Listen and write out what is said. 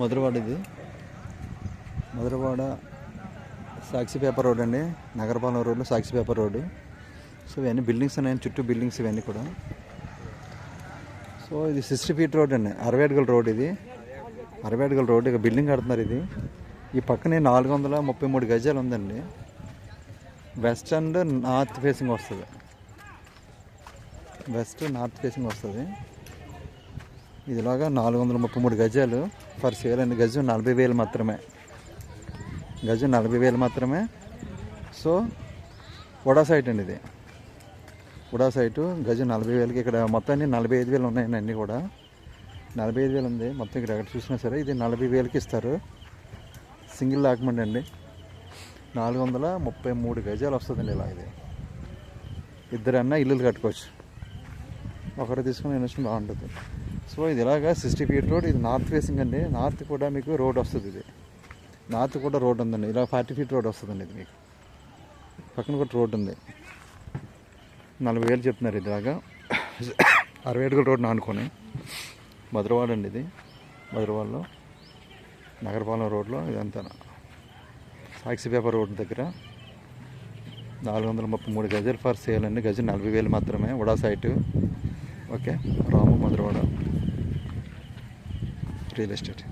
మధురవాడ ఇది మధురవాడ సాక్షి paper road అండి. నగరపాలెం రోడ్లో సాక్షి పేపర్ రోడ్డు. సో ఇవన్నీ బిల్డింగ్స్ ఉన్నాయి, చుట్టూ బిల్డింగ్స్ ఇవన్నీ కూడా. సో ఇది 60 ఫీట్ రోడ్ అండి, 60 అడుగుల రోడ్. ఇది 60 అడుగుల రోడ్. ఇక బిల్డింగ్ కడుతున్నారు. ఇది ఈ పక్కనే 433 గజాలు ఉందండి. వెస్ట్ అండ్ నార్త్ ఫేసింగ్ వస్తుంది. వెస్ట్ నార్త్ ఫేసింగ్ వస్తుంది. ఇదిలాగా 433 గజాలు ఫర్ సేల్ అండి. గజం 40,000 మాత్రమే. గజం 40,000 మాత్రమే. సో ఉడా సైట్ అండి ఇది. ఉడా సైటు గజం 40,000కి. ఇక్కడ మొత్తాన్ని 45,000 ఉన్నాయండి. అన్నీ కూడా 45,000 ఉంది మొత్తం. ఇక్కడ ఎక్కడ చూసినా సరే ఇది 40,000కి ఇస్తారు. సింగిల్ డాక్యుమెంట్ అండి. 433 గజాలు వస్తుందండి. ఇలా ఇది ఇద్దరన్నా ఇల్లులు కట్టుకోవచ్చు. ఒకరు తీసుకుని ఇన్వెస్ట్మెంట్ బాగుంటుంది. సో ఇది ఇలాగా 60 ఫీట్ రోడ్. ఇది నార్త్ ఫేసింగ్ అండి. నార్త్ కూడా మీకు రోడ్ వస్తుంది. ఇది నార్త్ కూడా రోడ్ ఉందండి. ఇలా 40 ఫీట్ రోడ్ వస్తుందండి. ఇది మీకు పక్కన కూడా రోడ్ ఉంది. 40,000 చెప్తున్నారు. ఇదిలాగా 60 అడుగుల రోడ్ ఆనుకొని మధురవాడ అండి. ఇది మధురవాడలో నగరపాలెం రోడ్లో ఇదంతా సాక్షి పేపర్ రోడ్ దగ్గర 433 గజాలు ఫర్ సేల్ అండి. గజం 40,000 మాత్రమే. ఉడా సైటు. ఓకే. రాము మధురవాడ రియల్ ఎస్టేట్.